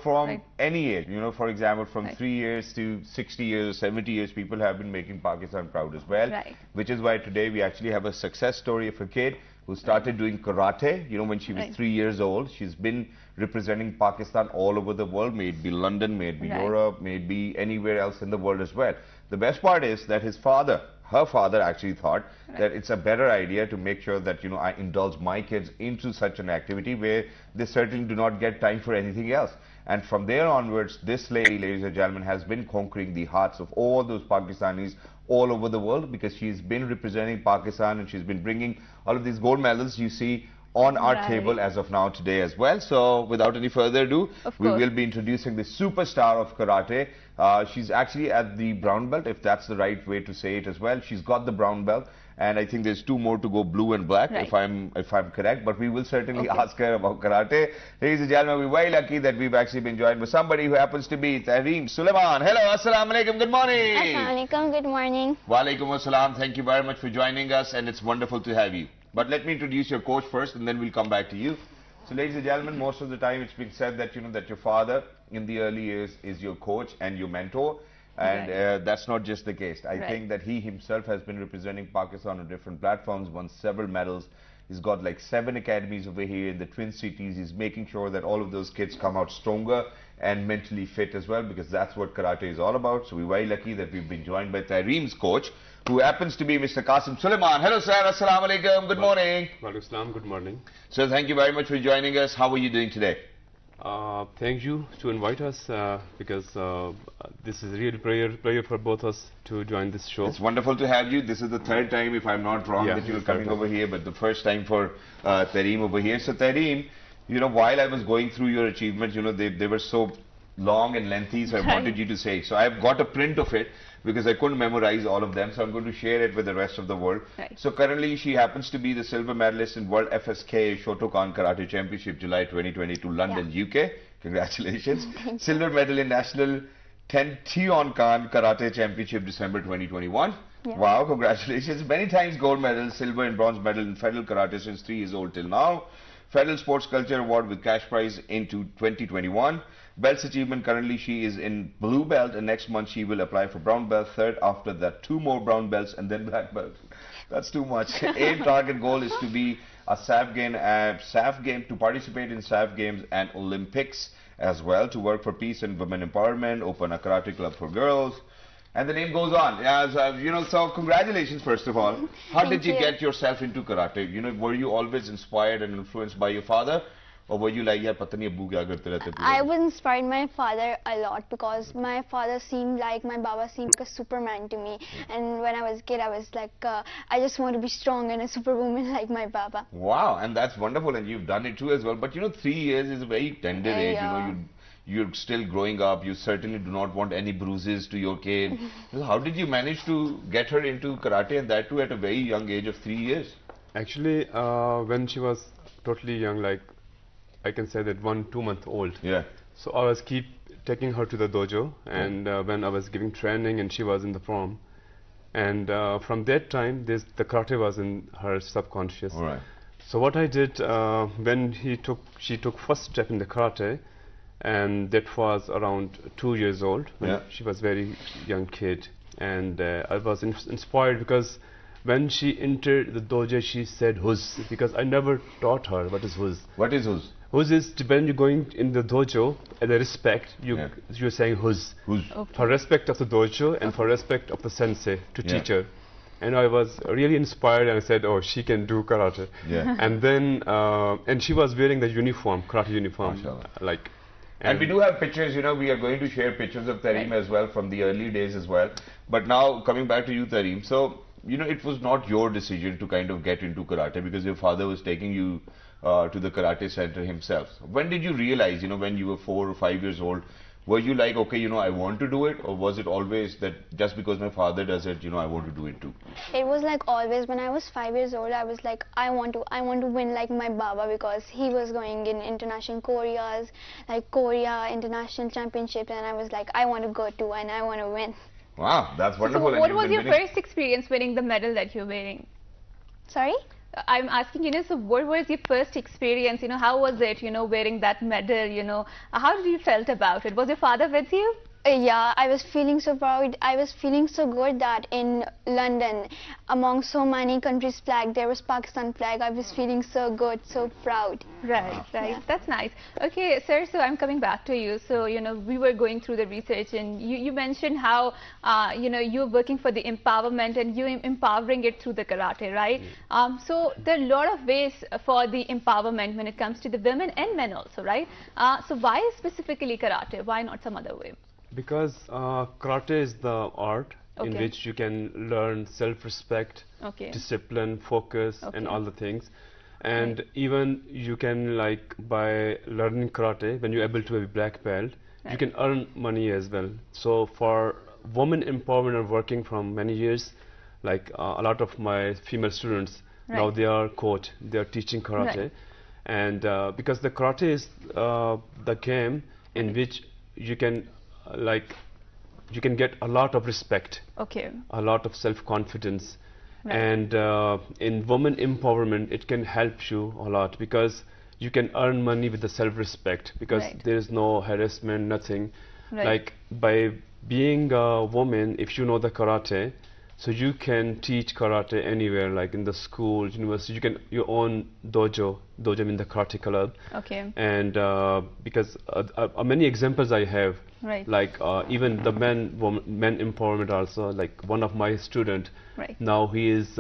from any age, for example, from 3 years to 60 years, 70 years, people have been making Pakistan proud as well. Which is why today we actually have a success story of a kid who started doing karate, when she was 3 years old. She's been representing Pakistan all over the world, may it be London, may it be Europe, may it be anywhere else in the world as well. The best part is that her father actually thought that it's a better idea to make sure that, I indulge my kids into such an activity where they certainly do not get time for anything else. And from there onwards, this lady, ladies and gentlemen, has been conquering the hearts of all those Pakistanis all over the world, because she's been representing Pakistan and she's been bringing all of these gold medals you see on our table as of now today as well. So without any further ado, we will be introducing the superstar of karate. She's actually at the brown belt, if that's the right way to say it as well. She's got the brown belt, and I think there's 2 more to go, blue and black, if I'm correct. But we will certainly ask her about karate. Ladies and gentlemen, we're very lucky that we've actually been joined by somebody who happens to be Tehreem Suleman. Hello, assalamu alaikum, good morning. Assalamu alaikum, good morning. Wa alaikum assalam. Thank you very much for joining us, and it's wonderful to have you. But let me introduce your coach first, and then we'll come back to you. So, ladies and gentlemen, most of the time it's been said that that your father in the early years is your coach and your mentor, and that's not just the case. I think that he himself has been representing Pakistan on different platforms, won several medals. He's got like 7 academies over here in the Twin Cities. He's making sure that all of those kids come out stronger and mentally fit as well, because that's what karate is all about. So we're very lucky that we've been joined by Tehreem's coach, who happens to be Mr. Qasim Suleman. Hello sir, assalamu alaikum, good morning. Wa alaikum assalam, good morning. Sir, thank you very much for joining us. How are you doing today? Thank you to invite us, because this is a real pleasure for both us to join this show. It's wonderful to have you. This is the 3rd time, if I'm not wrong, that you're coming over here, but the first time for Tehreem over here. So Tehreem, while I was going through your achievements, they were so long and lengthy, so I wanted you to say. So I've got a print of it, because I couldn't memorize all of them, so I'm going to share it with the rest of the world. So currently she happens to be the silver medalist in World FSK Shotokan Karate Championship, July 2022, London, UK. Congratulations. Silver medal in National Tion Khan Karate Championship, December 2021. Wow, congratulations. Many times gold medal, silver and bronze medal in Federal Karate since 3 years old till now. Federal Sports Culture Award with cash prize into 2021. Belts achievement, currently she is in blue belt, and next month she will apply for brown belt. 3rd, after that 2 more brown belts, and then black belt. That's too much. Aim, target, goal is to be a SAF game, to participate in SAF games and Olympics as well, to work for peace and women empowerment, open a karate club for girls, and the name goes on. So congratulations first of all. How did you get yourself into karate? Were you always inspired and influenced by your father? Or were you like, yeah, patani abbu kya karte rehte? I was inspired by my father a lot, because my father seemed like, my Baba seemed like a Superman to me. And when I was a kid, I was like, I just want to be strong and a superwoman like my Baba. Wow, and that's wonderful, and you've done it too as well. But 3 years is a very tender age. You're still growing up. You certainly do not want any bruises to your kid. How did you manage to get her into karate, and that too at a very young age of 3 years? Actually, when she was totally young, like I can say that 1-2 month old. So I was keep taking her to the dojo, and when I was giving training and she was in the form, and from that time the karate was in her subconscious. So what I did, when she took first step in the karate, and that was around 2 years old, when she was very young kid, and I was inspired, because when she entered the dojo she said "huz," because I never taught her what is huz. What is huz? Huz is when you're going in the dojo, as a respect, you're saying huz. For respect of the dojo and for respect of the sensei, to teacher. And I was really inspired, and I said, oh, she can do karate. And then, and she was wearing the uniform, karate uniform. Like. And we do have pictures, we are going to share pictures of Tehreem as well from the early days as well. But now, coming back to you, Tehreem, so, it was not your decision to kind of get into karate, because your father was taking you to the karate center himself. When did you realize, when you were 4 or 5 years old, were you like, okay, I want to do it? Or was it always that just because my father does it, I want to do it too? It was like always. When I was 5 years old, I was like, I want to win like my Baba, because he was going in international Korea international championships, and I was like, I want to go too, and I want to win. Wow, that's wonderful. So what was your first experience winning the medal that you're wearing? Sorry? I'm asking, so what was your first experience? How was it, wearing that medal, how did you felt about it? Was your father with you? Yeah, I was feeling so proud. I was feeling so good that in London, among so many countries' flag, there was Pakistan flag. I was feeling so good, so proud. Right. Yeah. That's nice. Okay, sir, so I'm coming back to you. So, we were going through the research, and you mentioned how, you're working for the empowerment and you're empowering it through the karate, right? So there are a lot of ways for the empowerment when it comes to the women and men also, right? So why specifically karate? Why not some other way? Because karate is the art in which you can learn self-respect, discipline, focus, and all the things. And even you can, like, by learning karate, when you're able to be a black belt, you can earn money as well. So for women empowerment, I'm working from many years. Like a lot of my female students, now they are coach, they are teaching karate. And because the karate is the game in which you can you can get a lot of respect, a lot of self-confidence, and in women empowerment it can help you a lot because you can earn money with the self-respect because there is no harassment, nothing. Like by being a woman, if you know the karate, so you can teach karate anywhere, like in the school, university. You can your own dojo in the karate club. And because many examples I have, like even the men empowerment also. Like one of my student, now he is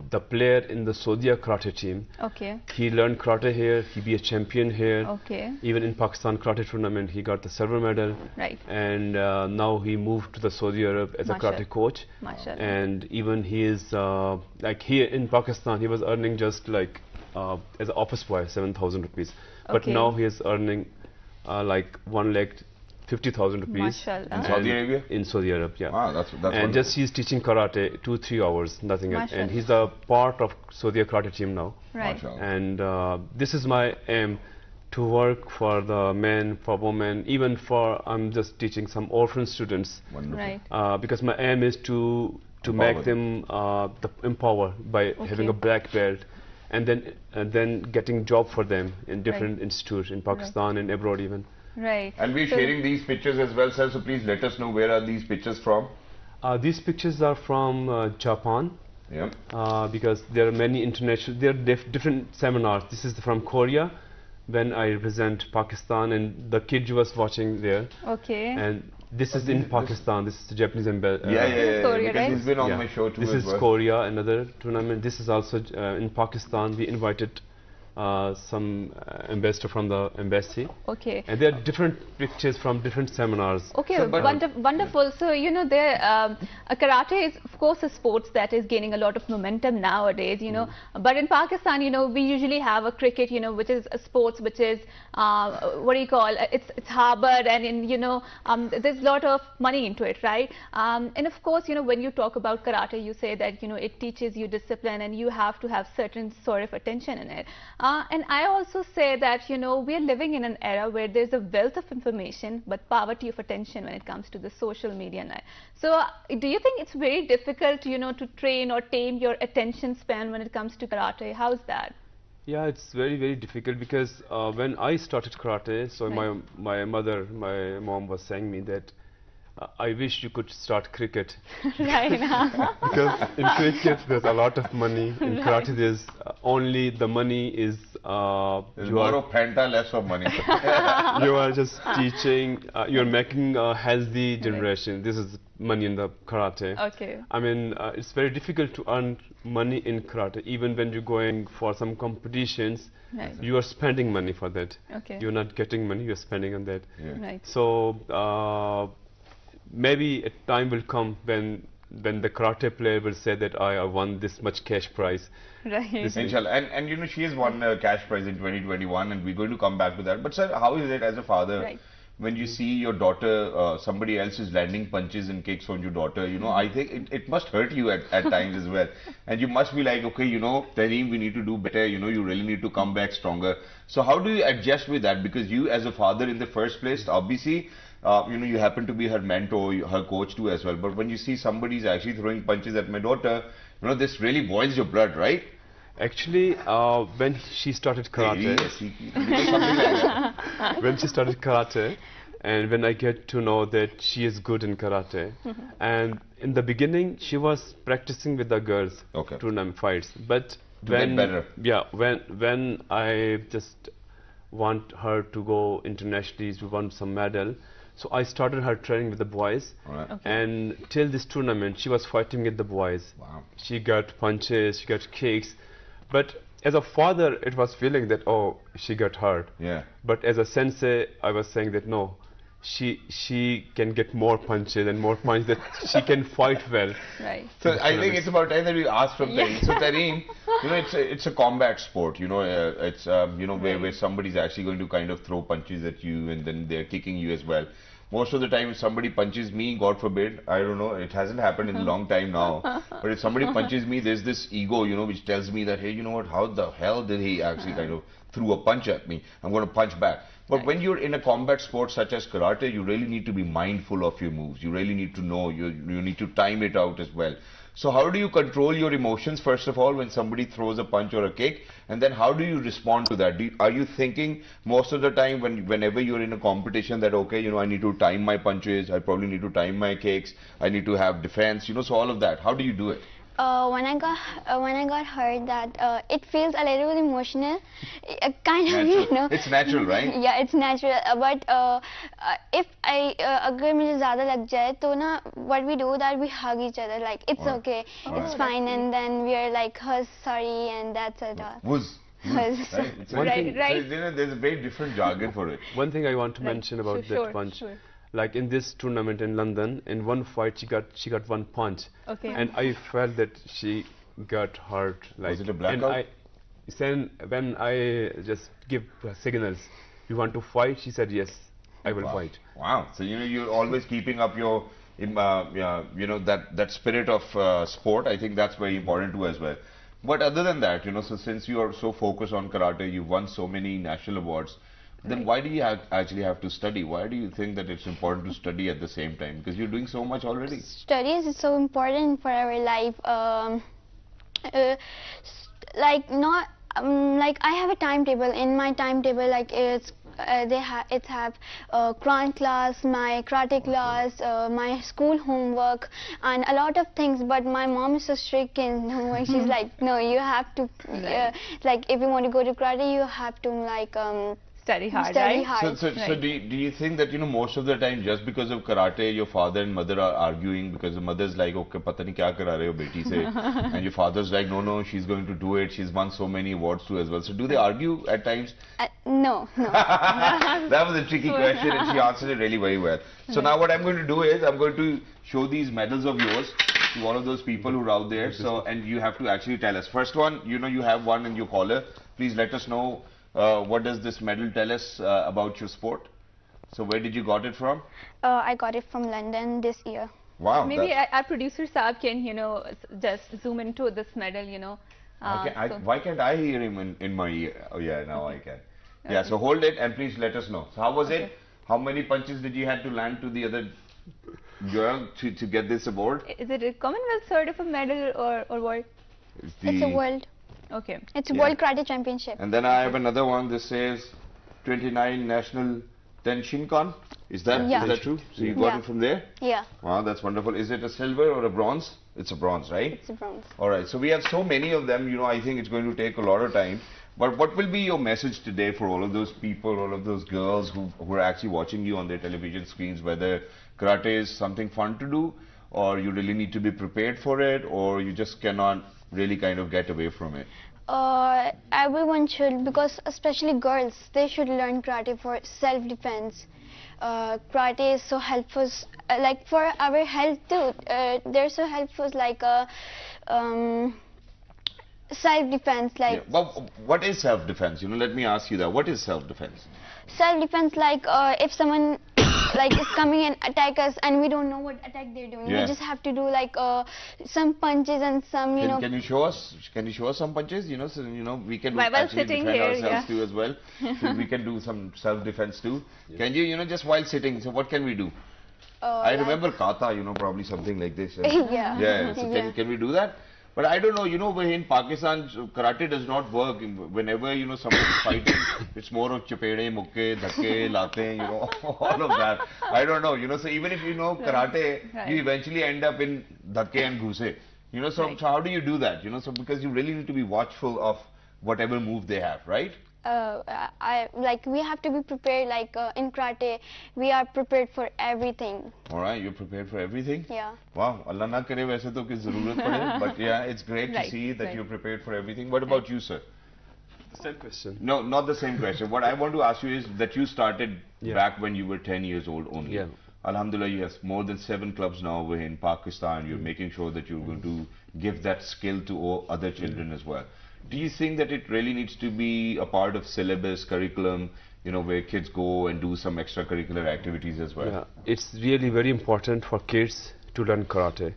the player in the Saudi karate team. He learned karate here. He be a champion here. Even in Pakistan karate tournament, he got the silver medal. And now he moved to the Saudi Arab as a karate coach. And even he is like here in Pakistan, he was earning just like as an office boy 7,000 rupees. But now he is earning like 1,50,000 rupees in Saudi Arabia. In Saudi Arabia, Wow, that's and wonderful. just he's teaching karate 2-3 hours, nothing else. And he's a part of Saudi karate team now. And this is my aim, to work for the men, for women, even for I'm just teaching some orphan students. Because my aim is to make them empower by having a black belt, and then getting job for them in different institutes in Pakistan and abroad even. And we're sharing these pictures as well, sir, so please let us know where are these pictures from. These pictures are from Japan. Because there are many international, there are different seminars. This is from Korea, when I represent Pakistan, and the kid you was watching there. And this is in Pakistan. This is the Japanese embassy. Korea, he's been on my show too. This is Korea, another tournament. This is also in Pakistan. We invited some ambassador from the embassy. And there are different pictures from different seminars. So wonderful. So karate is of course a sport that is gaining a lot of momentum nowadays, but in Pakistan, we usually have a cricket, which is a sports which is what do you call, it's harbored, and in there's a lot of money into it, right? And of course, when you talk about karate, you say that it teaches you discipline and you have to have certain sort of attention in it. And I also say that, we are living in an era where there's a wealth of information, but poverty of attention when it comes to the social media now. So do you think it's very difficult, to train or tame your attention span when it comes to karate? How's that? Yeah, it's very, very difficult because when I started karate, so my mom was saying me that I wish you could start cricket. Because in cricket there's a lot of money. In karate there's only the money is more of penta, less of money. You are just teaching, you're making a healthy generation. This is money in the karate. I mean, it's very difficult to earn money in karate. Even when you're going for some competitions, you are spending money for that. You're not getting money, you're spending on that. So maybe a time will come when the karate player will say that I won this much cash prize. Inshallah. And she has won cash prize in 2021, and we're going to come back to that. But sir, how is it as a father when you see your daughter, somebody else is landing punches and kicks on your daughter? I think it must hurt you at times as well. And you must be like, okay, Tehreem, we need to do better. You really need to come back stronger. So how do you adjust with that? Because you as a father in the first place, obviously, you happen to be her mentor, her coach too as well. But when you see somebody's actually throwing punches at my daughter, this really boils your blood, right? Actually, when she started karate, when she started karate, and when I get to know that she is good in karate, and in the beginning she was practicing with the girls, tournament fights, but when when I just want her to go internationally to win some medal, so I started her training with the boys, and till this tournament she was fighting with the boys. She got punches, she got kicks, but as a father it was feeling that, oh, she got hurt. But as a sensei I was saying that no, she can get more punches and more punches, that she can fight well. So I think it's about time that we ask from Tehreem. So Tehreem, you know, it's a combat sport. You know, it's you know, where somebody's actually going to kind of throw punches at you, and then they're kicking you as well. Most of the time, if somebody punches me, God forbid, I don't know, it hasn't happened in a long time now, but if somebody punches me, there's this ego, you know, which tells me that, hey, you know what, how the hell did he actually kind of threw a punch at me? I'm going to punch back. But when you're in a combat sport such as karate, you really need to be mindful of your moves. You really need to know, you need to time it out as well. So how do you control your emotions, first of all, when somebody throws a punch or a kick? And then how do you respond to that? Are you thinking most of the time whenever you're in a competition that, okay, you know, I need to time my punches, I probably need to time my kicks, I need to have defense, you know, so all of that. How do you do it? When I got hurt, that it feels a little bit emotional, kind of, you know. It's natural, right? Yeah, it's natural. But if अगर मुझे ज़्यादा लग जाए तो ना, what we do that we hug each other, like it's okay, it's fine, and then we are like, sorry, and that's it. Right. So, there's a very different jargon for it. One thing I want to mention about that punch. Like in this tournament in London, in one fight she got one punch, and I felt that she got hurt. Like, was it a blackout? And when I just give signals, you want to fight? She said yes, I will fight. Wow! So you know, you're always keeping up your you know, that spirit of sport. I think that's very important too as well. But other than that, you know, so since you are so focused on karate, you've won so many national awards. Then why do you actually have to study? Why do you think that it's important to study at the same time? Because you're doing so much already. Studies is so important for our life. Like not like I have a timetable. In my timetable, like it's Quran class, my karate class, my school homework, and a lot of things. But my mom is so strict, and she's like, no, you have to like if you want to go to karate, you have to like study hard, So do you think that, you know, most of the time just because of karate, your father and mother are arguing because the mother's like, okay, pata nahi kya kara rahe ho beti se, and your father's like, no, she's going to do it, she's won so many awards too as well. So do they argue at times? No. That was a tricky question, and she answered it really very well. So now what I'm going to do is, I'm going to show these medals of yours to all of those people who are out there. So, and you have to actually tell us. First one, you know, you have one in your collar. Please let us know what does this medal tell us about your sport? So where did you got it from? I got it from London this year. Wow. Maybe our producer Saab can, you know, just zoom into this medal, you know. Why can't I hear him in my ear? Oh yeah, now I can. Yeah, so hold it and please let us know. So how was it? How many punches did you have to land to the other girl to get this award? Is it a Commonwealth sort of a medal or what? It's a world. Okay. It's a World Karate Championship. And then I have another one. This says 29 National Tenshinkan. Is that true? So you got it from there? Yeah. Wow, that's wonderful. Is it a silver or a bronze? It's a bronze, right? It's a bronze. All right. So we have so many of them. You know, I think it's going to take a lot of time. But what will be your message today for all of those people, all of those girls who are actually watching you on their television screens, whether karate is something fun to do, or you really need to be prepared for it, or you just cannot really kind of get away from it? Everyone should, because especially girls, they should learn karate for self-defense. Karate is so helpful, like for our health too. They're so helpful, like self-defense, like. Yeah. But what is self-defense? You know, let me ask you that. What is self-defense? Self-defense, like if someone like is coming and attack us and we don't know what attack they're doing, we just have to do like some punches and some, you know. Can you show us? Can you show us some punches? You know, so you know we can actually defend here, ourselves too as well. So we can do some self-defense too. Yes. Can you, you know, just while sitting? So what can we do? I remember kata, you know, probably something like this. Yeah. So can we do that? But I don't know, you know, in Pakistan, karate does not work. Whenever, you know, someone is fighting, it's more of chapede, mukke, dhakke, late, you know, all of that. I don't know, you know, so even if you know karate, you eventually end up in dhakke and ghuse. You know, so how do you do that? You know, so because you really need to be watchful of whatever move they have, right? We have to be prepared, like in karate, we are prepared for everything. Alright, you're prepared for everything? Yeah. Wow, Allah na kare waise to ki zarurat pade, but yeah, it's great to see that you're prepared for everything. What about you, sir? The same question. No, not the same question. What I want to ask you is that you started back when you were 10 years old only. Yeah. Alhamdulillah, you have more than 7 clubs now over in Pakistan. You're making sure that you're going to give that skill to all other children as well. Do you think that it really needs to be a part of syllabus, curriculum, you know, where kids go and do some extracurricular activities as well? Yeah, it's really very important for kids to learn karate.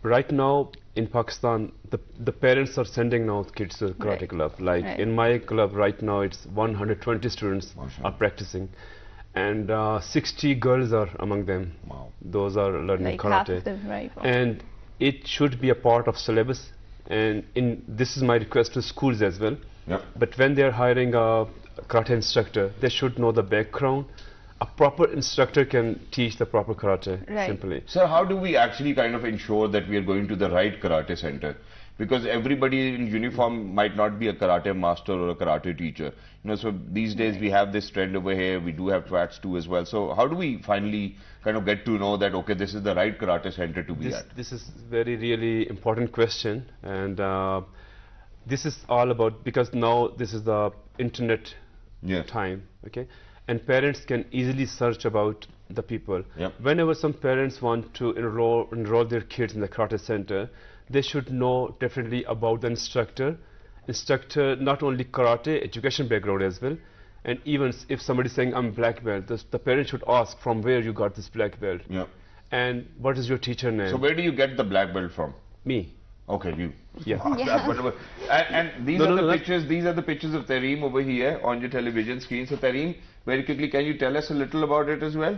Right now in Pakistan, the parents are sending now kids to karate club. Like in my club right now, it's 120 students are practicing, and 60 girls are among them. Wow. Those are learning like karate. half of them, right? And it should be a part of syllabus. And this is my request to schools as well. Yep. But when they are hiring a karate instructor, they should know the background. A proper instructor can teach the proper karate, simply. Sir, how do we actually kind of ensure that we are going to the right karate center? Because everybody in uniform might not be a karate master or a karate teacher. You know, so these days we have this trend over here. We do have twats too as well. So how do we finally kind of get to know that, okay, this is the right karate center to be at? This is very really important question, and this is all about, because now this is the internet time, okay, and parents can easily search about the people. Whenever some parents want to enroll their kids in the karate center, they should know definitely about the instructor, not only karate, education background as well. And even if somebody is saying I'm black belt, the parent should ask from where you got this black belt. And what is your teacher name? So where do you get the black belt from? Me. Okay, you. Yeah. And these are the pictures. These are the pictures of Tehreem over here on your television screen. So Tehreem, very quickly, can you tell us a little about it as well?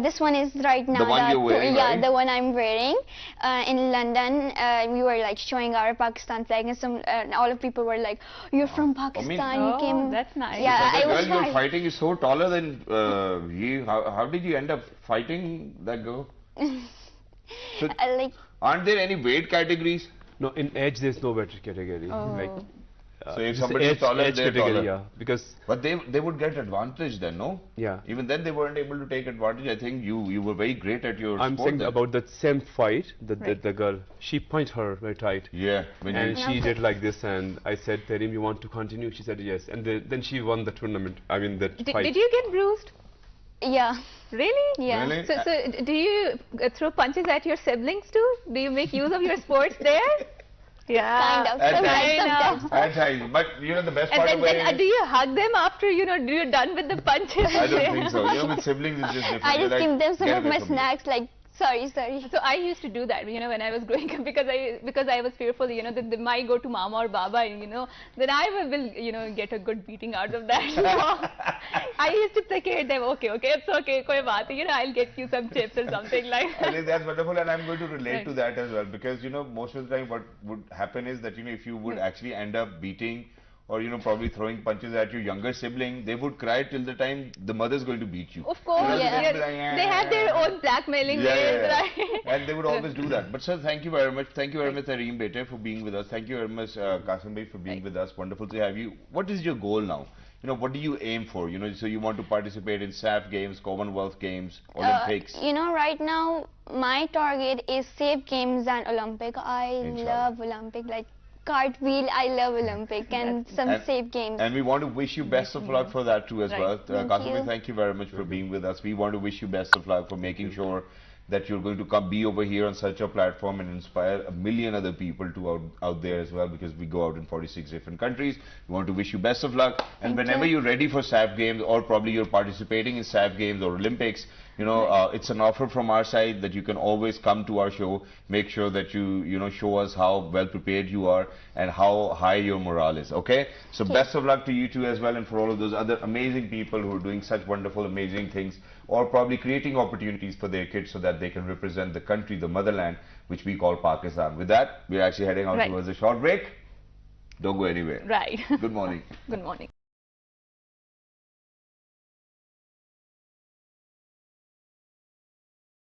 This one is right now. The one you're wearing, right? The one I'm wearing. In London, we were like showing our Pakistan flag, and all of people were like, "You're from Pakistan, you came." That's nice. Yeah, the girl you're fighting is so taller than you. How did you end up fighting that girl? So, aren't there any weight categories? No, in age there's no weight category. So if somebody is taller, they're taller. Yeah, because but they would get advantage then, no? Yeah. Even then they weren't able to take advantage. I think you were very great at your I'm sport saying then. about that same fight, the girl, she punched her very tight. Yeah. And she did like this, and I said, Tehreem, you want to continue? She said yes. And then she won the tournament. I mean, that fight. Did you get bruised? Yeah. Really? Yeah. Really? So do you throw punches at your siblings too? Do you make use of your sports there? Yeah. Kind of. At times. But you know the best part of it. Do you hug them after you're done with the punches? I don't think so. You know, with siblings it's just different. I just give them some of my snacks, like. Sorry. So I used to do that, when I was growing up, because I was fearful, that they might go to mama or baba, and then I will, get a good beating out of that. I used to placate them. Okay, it's okay, koi baat hai, I'll get you some chips or something like that. I think that's wonderful, and I'm going to relate to that as well, because most of the time what would happen is that if you would actually end up beating or probably throwing punches at your younger sibling, they would cry till the time the mother's going to beat you. Of course, they have their own blackmailing ways, right? And they would always do that. But sir, thank you very much. Thank you very much, Tehreem Bete, for being with us. Thank you very much, Qasim Bhai, for being with us. Wonderful to have you. What is your goal now? What do you aim for? So you want to participate in SAF Games, Commonwealth Games, Olympics? Right now, my target is SAF Games and Olympic. I love Olympic, like cartwheel. I love Olympic and some SAF Games. And we want to wish you best of luck for that too as well. Qasim, Thank you very much for being with us. We want to wish you best of luck for making sure that you're going to be over here on such a platform and inspire a million other people to out there as well, because we go out in 46 different countries. We want to wish you best of luck, and whenever you're ready for SAF Games, or probably you're participating in SAF Games or Olympics, it's an offer from our side that you can always come to our show. Make sure that you show us how well prepared you are and how high your morale is. Okay, so best of luck to you too as well, and for all of those other amazing people who are doing such wonderful, amazing things, or probably creating opportunities for their kids so that that they can represent the country, the motherland, which we call Pakistan. With that, we're actually heading out towards a short break. Don't go anywhere. Right. Good morning. Good morning.